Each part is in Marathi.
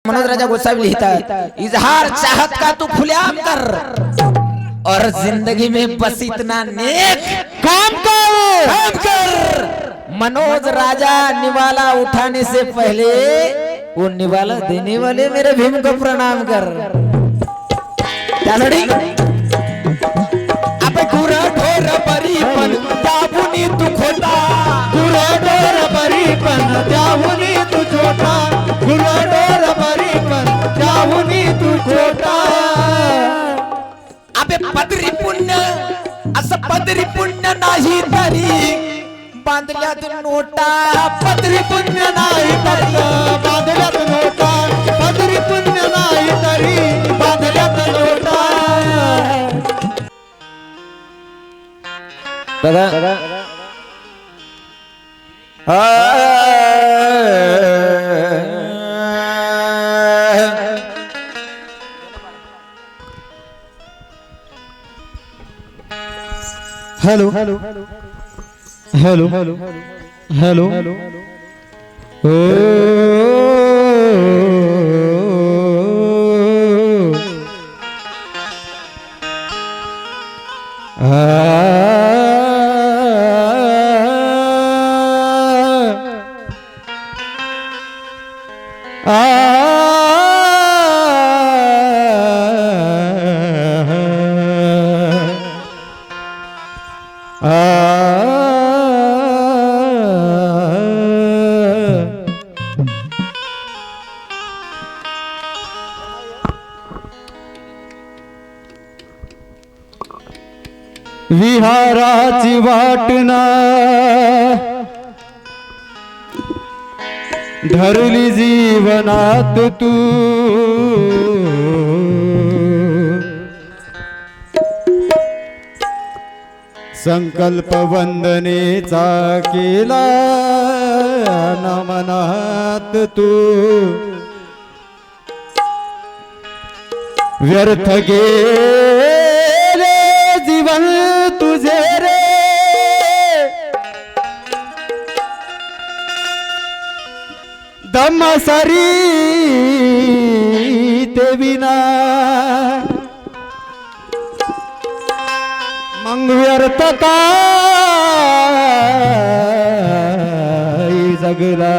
मनोज राजा गोसावी लिखतात, इजहार चाहत का तू खुलेआम कर और जिंदगी में बस इतना नेक काम कर। मनोज राजा निवाला उठाने से पहले वो निवाला देने वाले मेरे भीम को प्रणाम कर। त्यासाठी आपण गुरढोर परीपण त्याहुनी तू खोटा, गुरढोर परीपण त्याहुनी तू छोटा, गुरढोर परीपण त्याहुनी तू छोटा। अबे पदरी पुण्य असं पदरी पुण्य नाही तरी बांधल्यात नोटा, पदरी पुण्य नाही तरी बांधल्यात नोटा, पदरी पुण्य नाही तरी बांधल्यात नोटा। बघा hello hello hello hello hello विहाराची वाटना धरली जीवनात तू, संकल्प वंदनेचा केला नमनात तू, व्यर्थ गेले जीवन तुझे रे, दम सरी ते विना मग व्यर्थ काय जगला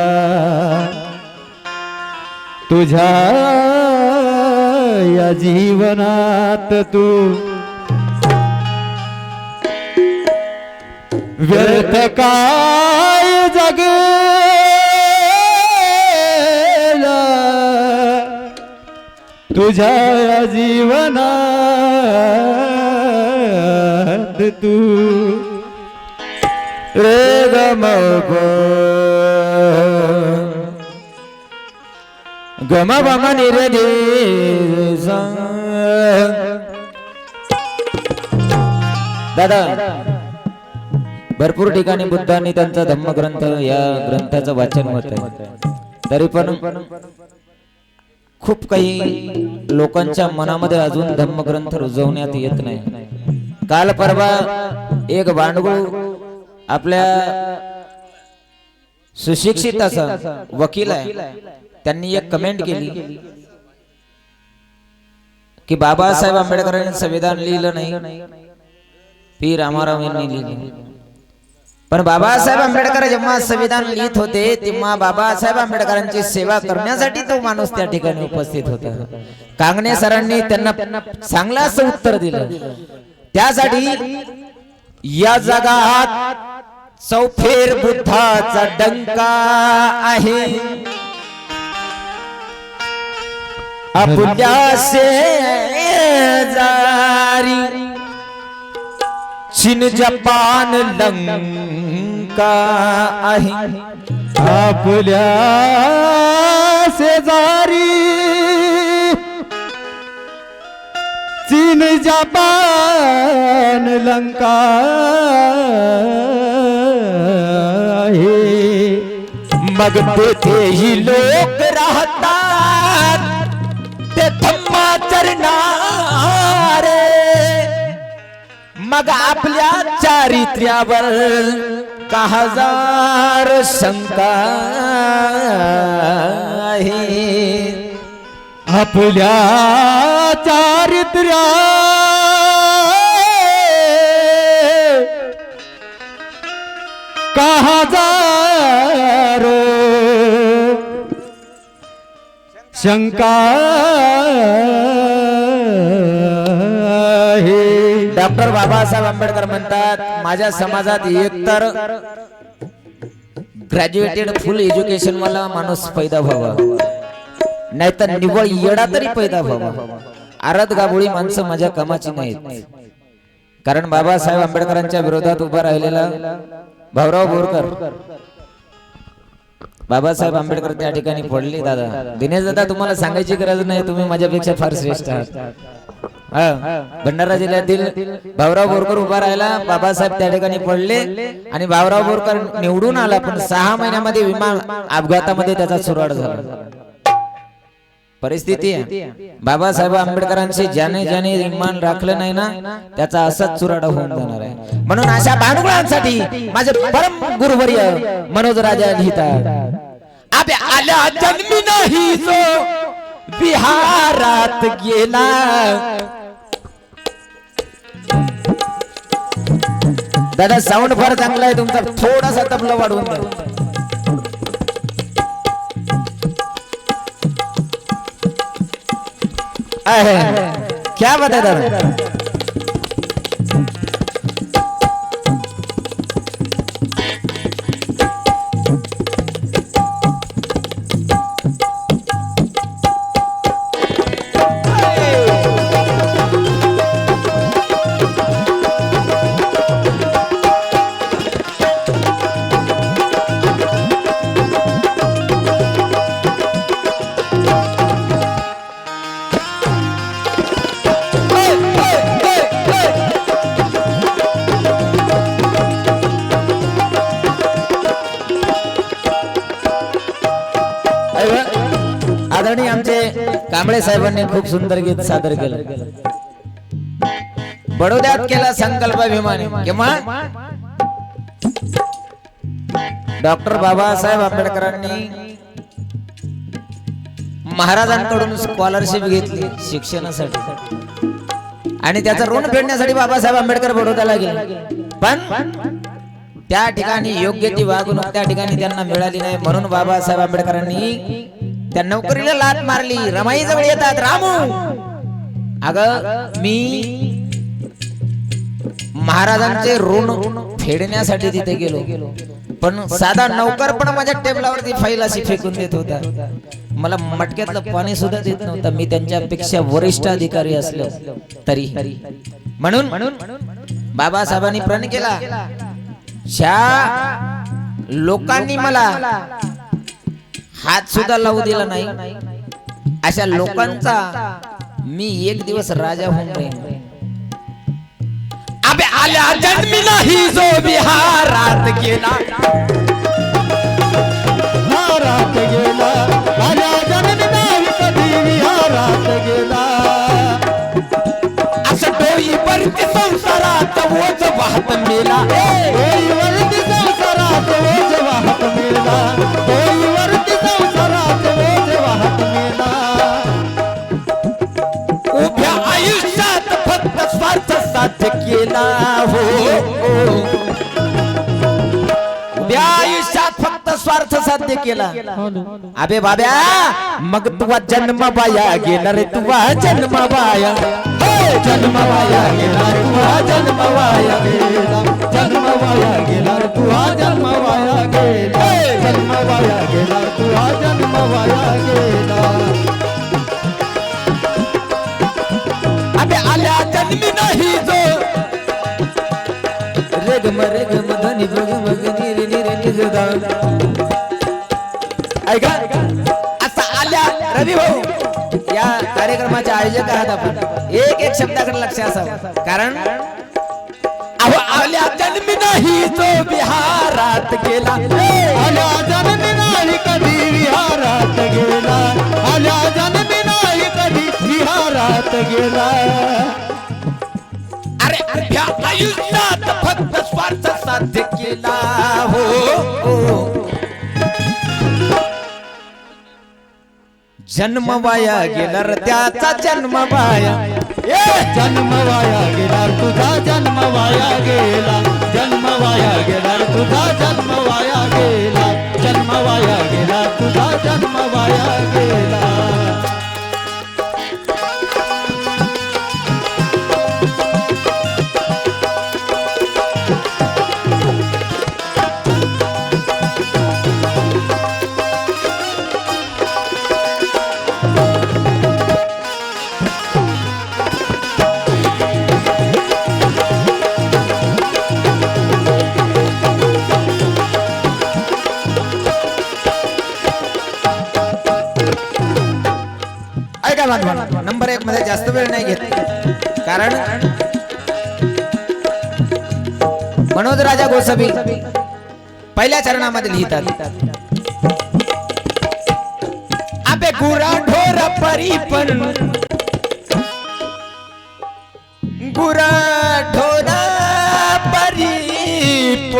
तुझ्या या जीवनात तू, व्यर्थ काय जगला तुझ्या या जीवनात तू, रे गम बम निरदे दादा भरपूर ठिकाणी बुद्धांनी त्यांचा धम्मग्रंथ या ग्रंथाचं वाचन होत आहे, तरी पण खूप काही लोकांच्या मनामध्ये अजून धम्मग्रंथ रुजवण्यात येत नाही। काल परवा एक भांडगुळ आपल्या सुशिक्षित असा वकील आहे, त्यांनी एक कमेंट केली की बाबासाहेब आंबेडकरांनी संविधान लिहिलं नाही, पी रामाराव यांनी लिहिलं। पण बाबासाहेब आंबेडकर जेव्हा संविधान लिहित होते तेव्हा बाबासाहेब आंबेडकरांची सेवा करण्यासाठी तो माणूस त्या ठिकाणी उपस्थित होता। कांगणे सरांनी त्यांना चांगलं असं उत्तर दिलं, त्यासाठी या जगात चौफेर बुद्धाचा डंका आहे, आपल्या शेजारी चीन जपान लंका आहे, आपल्या शेजारी चीन जपान लंका आहे, मग तेथेही लोक राहतात ते धम्माचरणारे, मग आपल्या चारित्र्यावर का हजार शंका आहे। आपल्या चारित्र्या काहजारो शंका हे. डॉक्टर बाबासाहेब आंबेडकर म्हणतात माझ्या समाजात एकतर ग्रॅज्युएटेड फुल एज्युकेशन वाला माणूस पैदा व्हावा, नाहीतर निव्वळ येडा तरी पैदा व्हावा. आरत गाबोळी माणसं माझ्या कामाची नाहीत. कारण बाबासाहेब आंबेडकरांच्या विरोधात उभा राहिलेला भाऊराव बोरकर, बाबासाहेब आंबेडकर त्या ठिकाणी पडले. दादा दिनेश दादा तुम्हाला सांगायची गरज नाही, तुम्ही माझ्यापेक्षा फार श्रेष्ठ आहात. भंडारा जिल्ह्यातील भाऊराव बोरकर उभा राहिला, बाबासाहेब त्या ठिकाणी पडले आणि भाऊराव बोरकर निवडून आला, पण 6 महिन्यामध्ये विमान अपघातामध्ये त्याचा चुराड झाला. परिस्थिती आहे. बाबासाहेब आंबेडकरांशी ज्याने ज्याने इमान राखलं नाही ना त्याचा असाच चुराडा होऊन जाणार आहे. म्हणून अशा भांडुळांसाठी माझे परम गुरुवर्य मनोज राजा लिहितात, अबे आल्या जन्मी नाही जो बिहारात गेला. दादा साऊंड फार चांगला आहे तुमचा, थोडासा तबला वाढवून द्या. क्या बात है दादा. आदरणीय आमचे कांबळे साहेबांनी खूप सुंदर गीत सादर केलं. बडोद्यात केला संकल्प अभिमानी. किंवा डॉक्टर बाबासाहेब आंबेडकरांनी महाराजांकडून स्कॉलरशिप घेतली शिक्षणासाठी आणि त्याचं ऋण फेडण्यासाठी बाबासाहेब आंबेडकर बडोद्याला गेले, पण त्या ठिकाणी योग्य ती वागणूक त्या ठिकाणी त्यांना मिळाली नाही. म्हणून बाबासाहेब आंबेडकरांनी त्या नोकरीला लात मारली. रमाई जवळ येतात, रामू अगं मी महाराजांचे ऋण फेडण्यासाठी तिथे गेलो, पण साधा नौकर पण माझ्या टेबलावरती फाईल अशी फेकून देत होता. मला मटक्यातलं पाणी सुद्धा देत नव्हता, मी त्यांच्यापेक्षा वरिष्ठ अधिकारी असलो तरी. म्हणून बाबासाहेबांनी प्रण केला, ज्या लोकांनी मला हात सुद्धा लावू दिला नाही अशा लोकांचा मी एक दिवस राजा होऊन राहीन. अबे आल्या जन्मी नाही जो बिहारात गेला, बिहारात गेला. आल्या जन्मी नाही कधी बिहारात गेला. असं डोईवरती संसारात ओझ वाहत मेला. डोईवरती संसारात ओझ वाहत मेला. डोईवरती संसारात ओझ वाहत मेला. उभ्या आयुष्यात फक्त स्वार्थ साध्य केला. हो उभ्या आयुष्यात फक्त स्वार्थ साध्य केला. अबे बाब्या मग तुझा जन्म वाया गेला रे, तुझा जन्म वाया, जन्म वाया गेला तुझा जन्म वाया गेला. जन्म वाया गेला तुझा जन्म वाया गेला. जन्म वाया गेला तुझा जन्म वाया गेला. अबे आल्या जन्मी नाही जो रेगम रेगम धनी भगम निर निर निजदा. ऐका असा आल्या रवी भाऊ या कार्यक्रमाचे आयोजक आहात आपण. एक एक शब्दाकडे लक्ष असावं, कारण अहो आल्या जन्मी नाही जो बिहारात गेला. आल्या जन्मी नाही कधी विहारात गेला. आल्या जन्मी नाही कधी विहारात गेला. अरे अभ्या आयुष्यात फक्त स्वार्थ साध्य केला. हो जन्म वाया गेला रे त्याचा जन्म वाया जन्म वाया गेला तुझा जन्म वाया गेला जन्म वाया गेला तुझा जन्म वाया गेला जन्म वाया गेला तुझा जन्म वाया गेला नंबर 1 मध्ये जास्त वेळ नाही घेत कारण मनोज राजा गोसावी पहिल्या चरणामध्ये लिहितात अबे गुरा ढोर परी पण गुरा ढोरा परी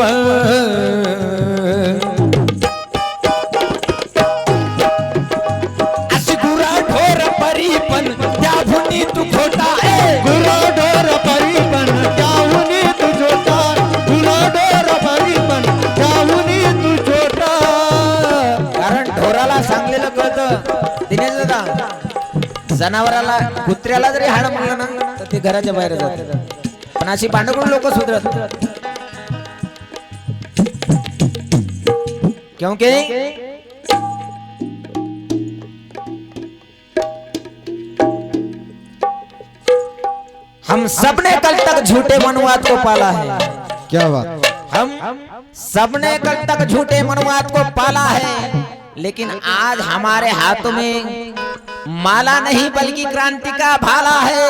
पण तू खोटा गुरा ढोर परी पण त्याहुनी तू छोटा गुरा ढोर परी पण त्याहुनी तू छोटा कारण ढोराला सांगलेलं कळतं दिनेश दादा जनावराला कुत्र्याला जरी हाड म्हणलं ना तर ते घराच्या बाहेर जात पण अशी पांडुकडून लोक सुधरत क्योंकि हम सबने कल तक झूठे मनुवाद को पाला है क्या बात हम सबने कल तक झूठे मनुवाद को पाला है लेकिन आज हमारे हाथों में माला नहीं बल्कि क्रांति का भाला है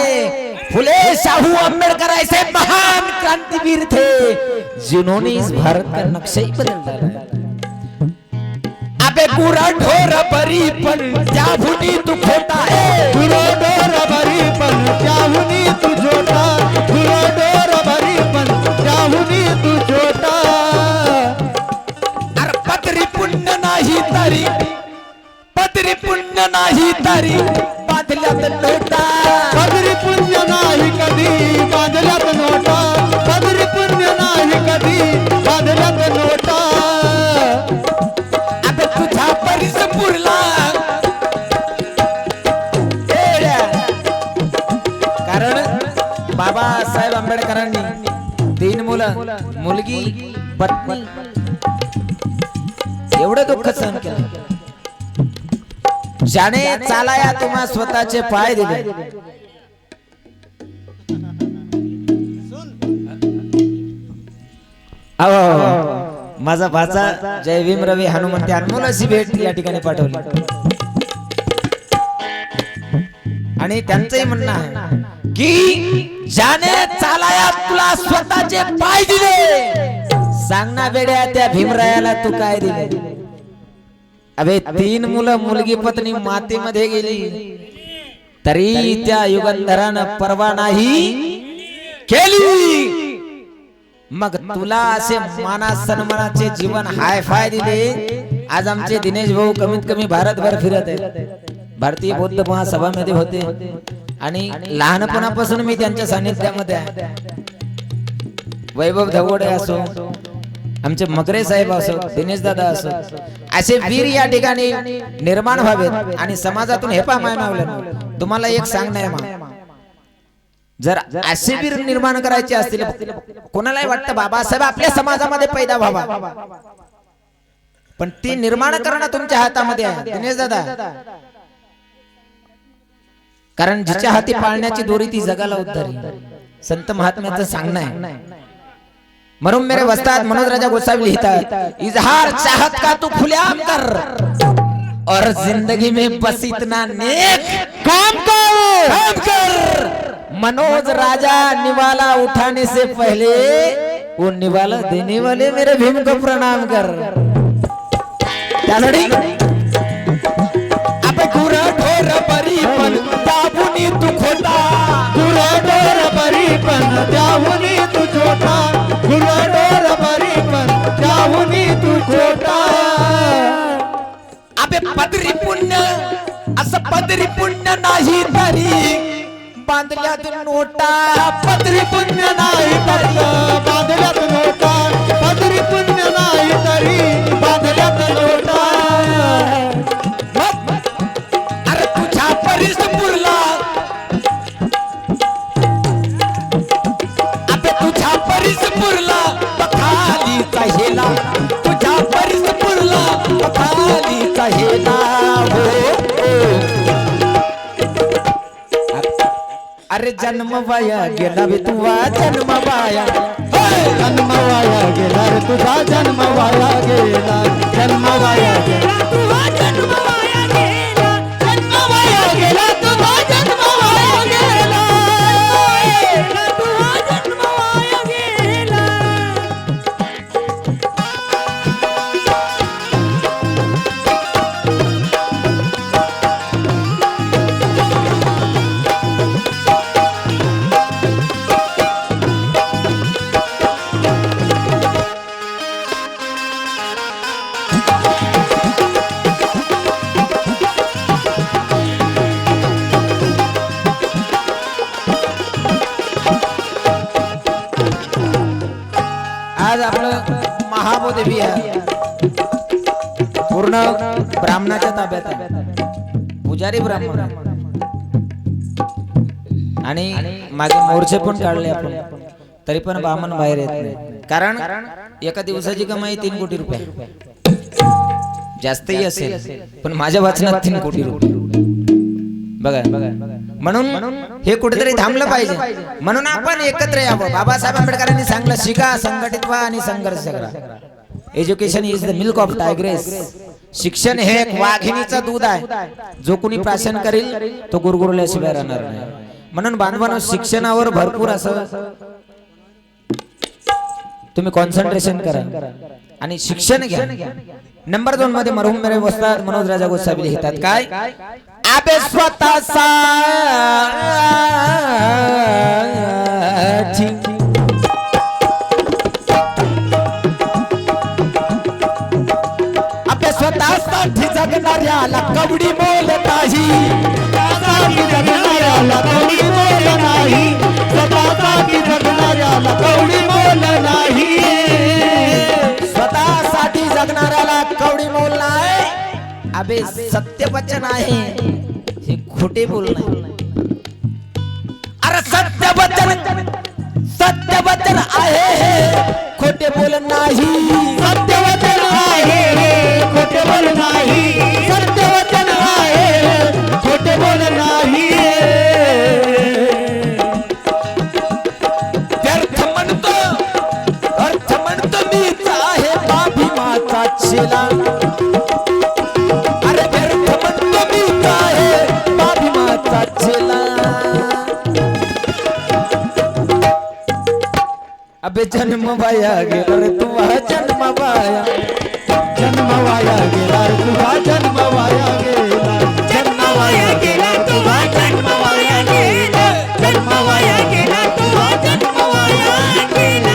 फुले शाहू अम्बेडकर ऐसे महान क्रांतिवीर थे जिन्होंने इस भारत का नक्शा ही बदल डाला अबे पूरा ढोर परी पण त्याहुनी तू खोटा है गुरा ढोर परी पण त्याहुनी तू छोटा गुरा ढोर परी पण त्याहुनी तू छोटा अरे पत्री पुण्य नाही तरी पत्री पुण्य नाही तरी बादल्यात नोटा पदरी पुण्य नाही कधी बांधल्यात नोटा पदरी पुण्य नाही कधी बांधल्यात नोटा आता तुझा परिस पुरला कारण बाबासाहेब आंबेडकरांनी 3 मुलं मुलगी पत्नी एवढं दुःख सहन केलं ज्याने चालाया तुम्हा स्वतःचे पाय दिले माझा भाचा जय भीम रवी हनुमंत अनमोल अशी भेट या ठिकाणी पाठवली आणि त्यांचंही म्हणणं आहे की ज्याने चालाया तुला स्वतःचे पाय दिले सांग ना बेड्या त्या भीमरायाला तू काय दिले अबे 3 मुलं मुलगी पत्नी मातीमध्ये गेली तरी त्या युगंधरानं परवा नाही केली मग तुला असे माना सन्मानाचे जीवन हाय फाय दिले आज आमचे दिनेश भाऊ कमीत कमी भारतभर फिरत आहेत भारतीय बौद्ध महासभामध्ये होते आणि लहानपणापासून मी त्यांच्या सानिध्यामध्ये आहे वैभव धवडे असो आमचे मकरे साहेब असो दिनेश दादा असो असे वीर या ठिकाणी निर्माण व्हावेत आणि समाजातून हेपा माय मावले तुम्हाला एक सांगणं आहे जर असे वीर निर्माण करायचे असतील कोणालाही वाटतं बाबासाहेब आपल्या समाजामध्ये पैदा व्हावा पण ती निर्माण करणं तुमच्या हातामध्ये आहे दिनेश दादा कारण जिच्या हाती पाळण्याची दोरी ती जगाला उद्धारी संत महात्म्याचं सांगणं आहे म्हणून मेरे वस्ताद मनोज राजा गोसावी लिखतात इजहार चाहत का तू खुलेआम कर और जिंदगी में बस इतना नेक काम कर मनोज राजा निवाला उठाने से पहले वो निवाला देने वाले मेरे भीम को प्रणाम कर त्यासाठी अबे गुरा ढोर परी पण त्याहुनी तू खोटा गुरा ढोर परी पण त्याहुनी तू छोटा गुरा ढोर परी पण त्याहुनी तू छोटा अबे पदरी पुण्य असं पदरी पुण्य नाही तरी बांधल्यात नोटा पदरी पुण्य नाही तरी बांधल्यात नोटा पदरी पुण्य नाही तरी बांधल्यात नोटा अरे तुझ्या परिसपुरला अबे तुझ्या परिसपुरला पखालीचा हेला तुझ्या परिसपुरला पखालीचा हेला अरे जन्म वाया गेला बे तुझा जन्म वाया जन्म वाया गेला रे तुझा जन्म वाया गेला जन्म वाया गेला तुझा जन्म वाया गेला जन्म वाया गेला तुझा जन्म वाया गेला तुझा जन्म वाया गेला आज आपलं महाबोधी आहे पूर्ण ब्राह्मणाच्या ताब्यात आहे पुजारी ब्राह्मण आणि मागे मोर्चे पण काढले आपण तरी पण ब्राह्मण बाहेर येत नाही कारण एका दिवसाची कमाई 3 कोटी रुपये जास्तही असेल पण माझ्या वाचनात 3 कोटी रुपये बघा म्हणून हे कुठेतरी थांबलं पाहिजे म्हणून आपण एकत्र यावं बाबासाहेब आंबेडकरांनी सांगितलं शिका संघटित व्हा आणि संघर्ष करा education is the milk of tigress शिक्षण हे एक वाघिणीचं दूध आहे जो कोणी प्राशन करेल तो गुरगुरल्याशिवाय राहणार नाही म्हणून बांधवांनो शिक्षणावर भरपूर असं तुम्ही कॉन्सन्ट्रेशन करा आणि शिक्षण घ्या नंबर 2 मध्ये मरहूम मेरे वस्ताद मनोज राजा गोसावी लिहितात काय अबे स्वतःसाठी अबे स्वतःसाठी जगणाऱ्याला कवडी मोल नाही स्वतःसाठी जगणाऱ्याला कवडी मोल नाही स्वतःसाठी जगणाऱ्याला कवडी मोल नाही स्वतःसाठी जगणाऱ्याला कवडी मोल नाही अबे सत्य वचन आहे हे खोटे बोल नाही अरे सत्य वचन आहे हे खोटे बोल नाही सत्य वचन आहे खोटे बोल नाही सत्य वचन आहे खोटे बोल नाही व्यर्थ म्हणतो मीच आहे बाभिमाचा चेला अरे व्यर्थ म्हणतो मीच आहे बाभिमाचा चेला अबे जन्म वाया गेला रे तुझा जन्म वाया गेला रे तुझा जन्म वाया गेला जन्म वाया गेला तुझा जन्म वाया गेला जन्म वाया गेला तुझा जन्म वाया गेला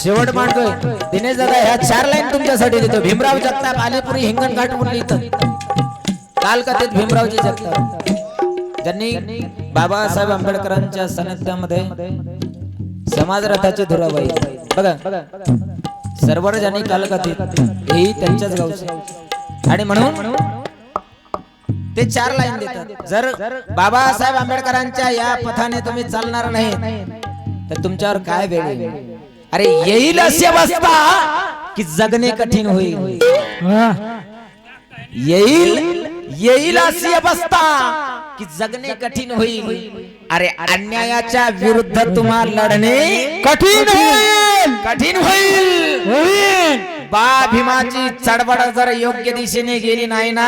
शेवट मांडतोय दिनेश दादा ह्या 4 लाईन तुमच्यासाठी देतो भीमराव जगताप आलेपुरी हिंगणघाट म्हणून इथं काल कथेत भीमरावजी जगताप ज्यांनी बाबासाहेब आंबेडकरांच्या सानिध्यामध्ये समाज रथाचे धुराबाई बघा सर्वर ज्यांनी काल कथेत हेही त्यांच्याच गावचे आणि म्हणून ते 4 लाईन देतात जर बाबासाहेब आंबेडकरांच्या या पथाने तुम्ही चालणार नाही तर तुमच्यावर काय वेळ येईल अरे येईल अशी अवस्था की जगणे कठीण होईल येईल अशी अवस्था की जगणे कठीण होईल अरे अन्यायाच्या विरुद्ध तुम्हाला लढणे कठीण होईल बा भीमाची चडबड जर योग्य दिशेने गेली नाही ना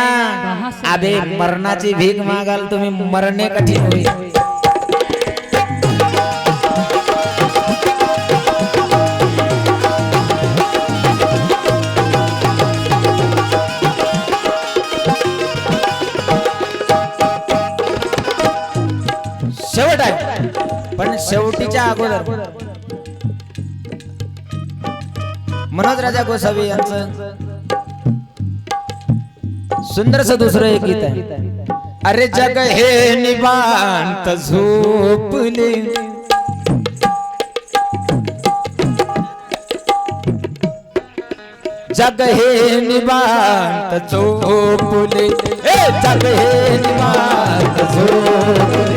अबे मरणाची भीक मागाल तुम्ही मरणे कठीण होईल शेवट आहे पण शेवटीच्या अगोदर मनोज राजा गोसावी यांचं सुंदरस दुसरं एक गीत आहे अरे जग हे निवांत झोपले जग हे निवांत झोपले जग हे निवांत झोपले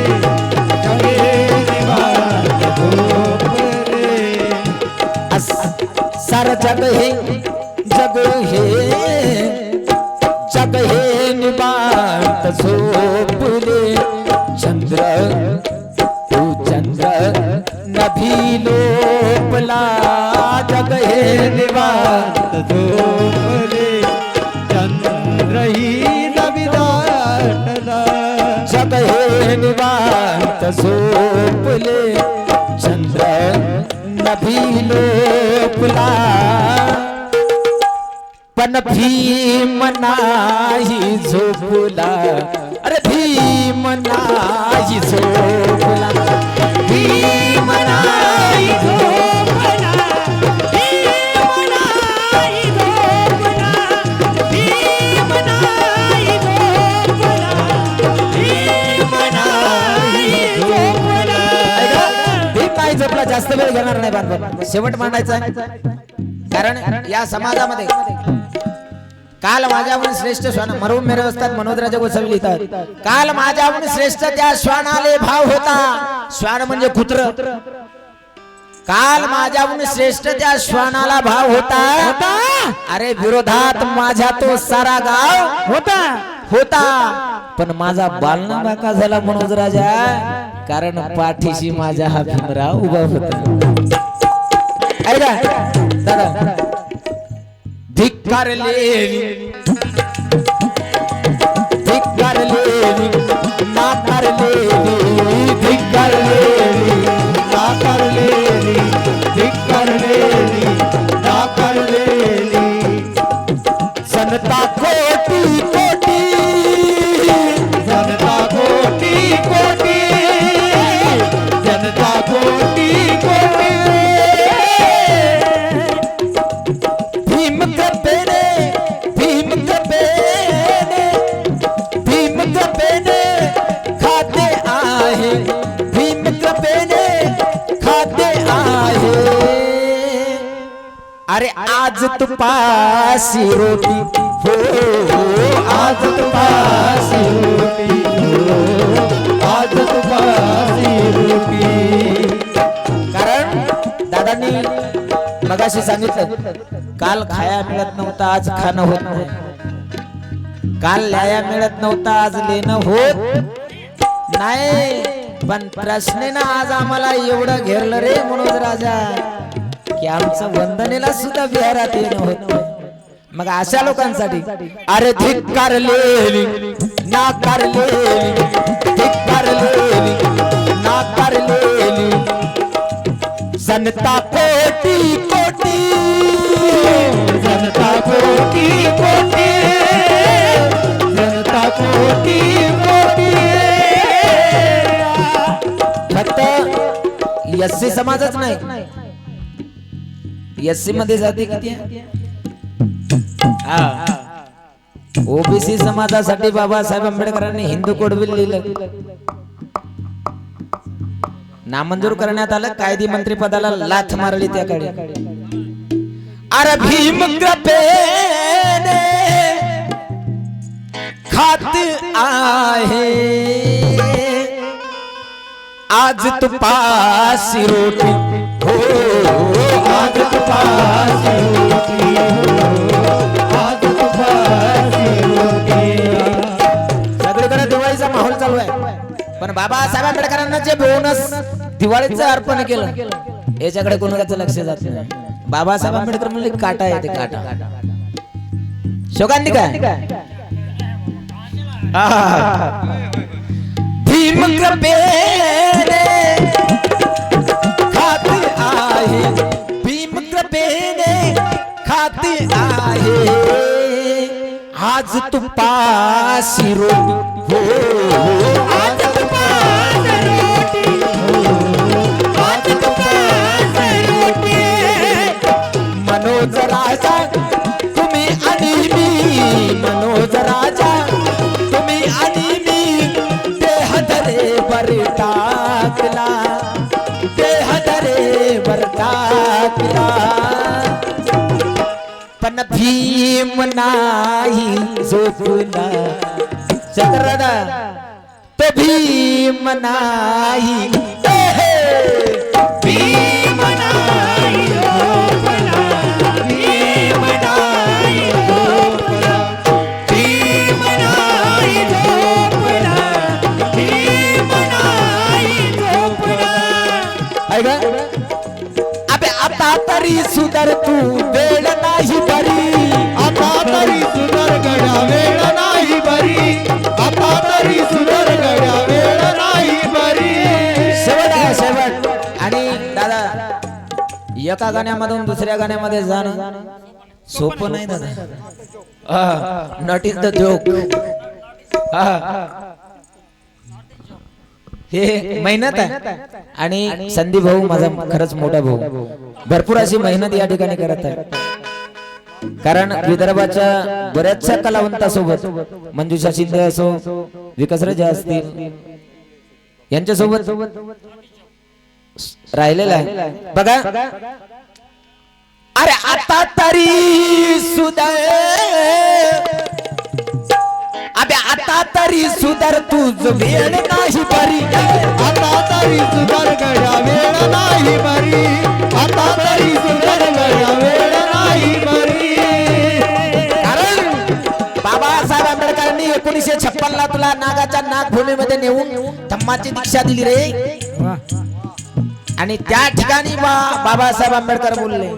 सारा जग हे निवांत झोपले चंद्र तू चंद्र नभी लोपला जग हे निवांत झोपले चंद्र ही नभी दाटला जग हे निवांत झोपले चंद्र नभी लोपला पण भीम नाही झोपला अरे भीम नाही झोपला भीम नाही झोपला भीम नाही झोपला भीम नाही झोपला भीम नाही झोपला भीम नाही झोपला जास्त वेळ घेणार नाही बांधव शेवट मांडायचा कारण या समाजामध्ये काल माझ्याहून श्रेष्ठ श्वान मरून मेरे वस्तात मनोज राजा गोसावी लिहितात काल माझ्याहून श्रेष्ठ त्या श्वानाले भाव होता श्वान म्हणजे कुत्र काल माझ्याहून श्रेष्ठ त्या श्वानाला भाव होता अरे विरोधात माझ्या तो सारा गाव होता पण माझा बालना बाका झाला मनोज राजा कारण पाठीशी माझ्या हा भीमराव उभा होता ऐका दादा धिक्कारलेली नाकारलेली धिक्कारलेली नाकारलेली जनता कोटी कोटी जनता कोटी कोटी जनता कोटी कोटी भीम कृपेने खाते आहे भीम कृपेने खाते आहे अरे आज तुपासी रोटी हो आज तुपासी रोटी आज तुपासी रोटी कारण दादांनी मगाशी सांगितलं काल खाया मिळत नव्हता आज खाणं होत नाही काल ल्याया मिळत नव्हता आज लेणं होत नाही पण प्रश्नेनं आज आम्हाला एवढं घेरलं रे मनोज राजा की आमचं वंदनेला सुद्धा विहारात येणं होत मग अशा लोकांसाठी अरे धिक्कारलेली नाकारलेली धिक्कारलेली नाकारलेली जनता कोटी कोटी जनता कोटी कोटी जनता कोटी कोटी फक्त एससी समाजच नाही एससी मध्ये जाती किती ओबीसी समाजासाठी बाबासाहेब आंबेडकरांनी हिंदू कोड बिल लिहिलं नामंजूर करण्यात आलं कायदे मंत्री पदाला लाथ मारली त्याकडे अरे भीम कृपेने खात आहे आज तुपासी रोटी हो आज तुपासी रोटी आज तुपासी रोटी सगळीकडे दिवाळीचा माहोल चालू आहे पण बाबासाहेब आंबेडकरांना जे बोनस दिवाळीचं अर्पण केलं याच्याकडे कोणाचं लक्ष जात नाही बाबासाहेब आंबेडकर म्हणले काटा आहे ते काटा शोकांतिका भीम कृपेने खाती आहे भीम कृपेने खाती आहे आज तू पासी रोटी हो आज तू पासी रोटी आज तू पासी रोटी मनोज राजा तुम्ही आणि मी मनोज राजा तुम्ही आणि मी देह धरे वर टाकला देह धरे वर टाकला पण भीम नाही झोपला चक्रदा तो भीम नाही भीम नाही झोपला भीम नाही झोपला भीम नाही झोपला भीम नाही झोपला ऐका अबे आता तरी सुधर तू वेळ नाही बरी आता तरी सुधर गड्या वेळ नाही बरी आता तरी सुधर गड्या वेळ नाही बरी शेवट आहे शेवट आणि दादा एका गाण्यामधून दुसऱ्या गाण्यामध्ये जाणं सोपं नाही दादा नॉट इज द जोक हे मेहनत आहे आणि संदीप भाऊ माझा खरंच मोठा भाऊ भरपूर अशी मेहनत या ठिकाणी करत आहे कारण विदर्भाच्या बऱ्याचशा कलावंतासोबत मंजुषा शिंदे असो विकासराज असतील यांच्यासोबत राहिलेला आहे बघा अरे आता तरी सुधर अबे आता तरी सुधर तुझ वेळ नाही बरी आता तरी सुधर गड्या वेळ नाही बरी आता तरी सुधर गड्या वेळ नाही बरी कारण बाबासाहेब आंबेडकरांनी 1956 ला तुला नागाच्या नागभूमीमध्ये नेऊन धम्माची दीक्षा दिली रे आणि त्या ठिकाणी बाबासाहेब आंबेडकर बोलले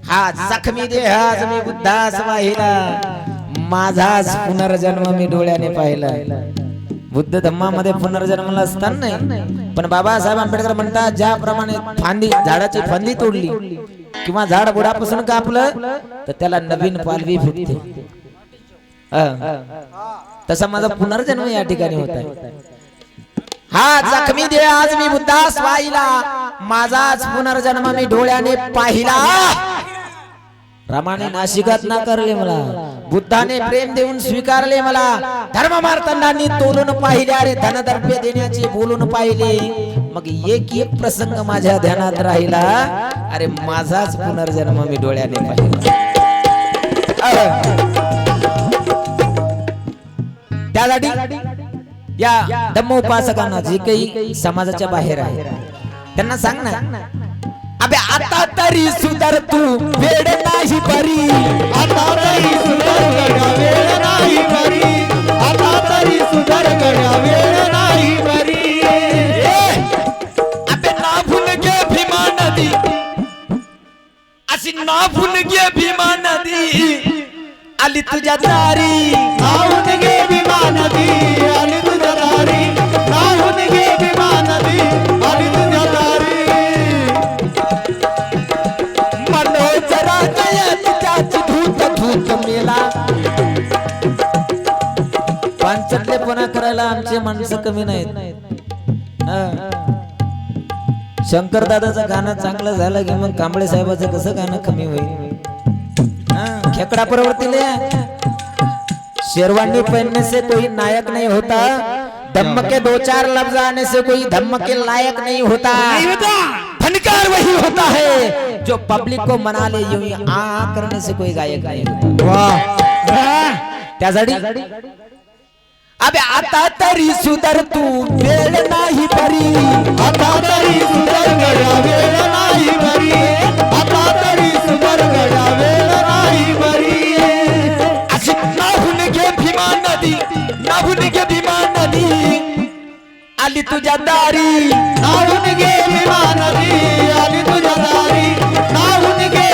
हा जखमी देह आज मी बुद्धास वाहिला माझाच पुनर्जन्म मी डोळ्याने पाहिला बुद्ध धम्मामध्ये पुनर्जन्माला असताना नाही पण बाबासाहेब आंबेडकर म्हणतात ज्याप्रमाणे फांदी झाडाची फांदी तोडली किंवा झाड बुडापासून कापलं तर त्याला नवीन पालवी फुटते तसा माझा पुनर्जन्म या ठिकाणी होत आहे हा जखमी देह आज मी बुद्धास वाहिला माझाच पुनर्जन्म मी डोळ्याने पाहिला रामाने नाशिकात नाकारले मला बुद्धाने प्रेम देऊन स्वीकारले मला धर्म मार्तंडांनी तोलून पाहिले अरे धनदर्प्य देण्याचे बोलून पाहिले मग एक प्रसंग माझ्या ध्यानात राहिला अरे माझाच पुनर्जन्म मी डोळ्याने पाहिला त्यासाठी या धम्मोपासकांना जे काही समाजाच्या बाहेर आहे त्यांना सांग ना अबे आता तरी सुधर तू वेळ नाही बरी आता तरी सुधर गड्या वेळ नाही बरी आता तरी सुधर गड्या वेळ नाही बरी अबे ना भूल गे भीमा नदी अशी ना भूल गे भीमा नदी आली तुझ्या दारी नाहून गे भीमा नदी आली तुझ्या दारी नाहून गे भीमा नदी आली तुझ्या दारी मनोजरा त्याची धूत धूत मेला पांचटलेपणा करायला आमचे माणसं कमी नाहीत शंकर दादाचं गाणं चांगलं झालं की मग कांबळे साहेबाचं कसं गाणं कमी होईल खेकडा प्रवृत्तीले शेरवानी पहनने से कोई नायक नहीं होता धम्म के दो चार लफ्ज आने से कोई धम्म के लायक नहीं होता फनकार वही होता है जो पब्लिक को मना ले यूं ही आ करने से कोई गायक नहीं होता वाह त्यासाठी अबे आता तरी सुधर तू वेळ नाही बरी आता तरी सुधर गड्या वेळ नाही बरी आता तरी सुधर गड्या वेळ नाही बरी अशी नाहून गे भीमा नदी नाहून गे भीमा नदी आली तुझ्या दारी नाहून गे भीमा नदी आली तुझ्या दारी नाहून गे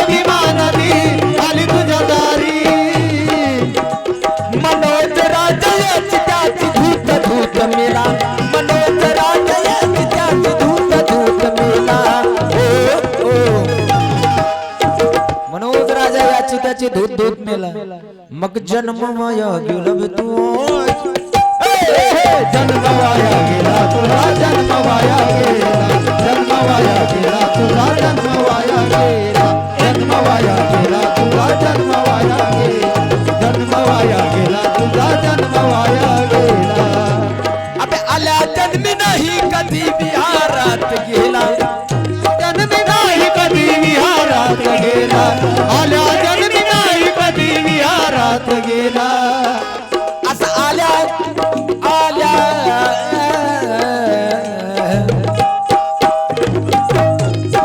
मग जन्म माया गेला बे तू जन्म वाया गेला तुझा जन्म वाया गेला जन्म वाया गेला तुझा जन्म वाया गेला जन्म वाया गेला तुझा जन्म वाया गेला जन्म वाया गेला तुझा जन्म वाया गेला अबे आल्या जन्मी नाही कधी बिहारात गेला जन्मी नाही कधी विहारात गेला आल्या जन्मी नाही कधी विहारात गेला असं आल्या आल्या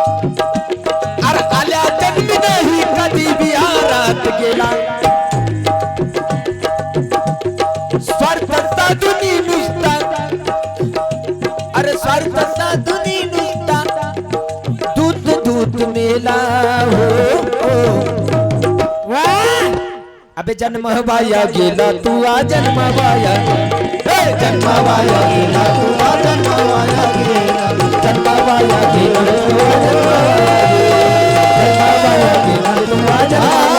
अरे आल्या जन्मी नाही कधी बिहारात गेला स्वार्थचा दुनी नुसता अरे स्वार्थचा दुनी नुसता दूध दूध मेला हो अबे जन्म वाया गेला तू आ जन्म वाया जन्म वाया गेला तुझा जन्म वाया गेला जन्म वाया गेला जन्म वाया गेला तुझा जन्म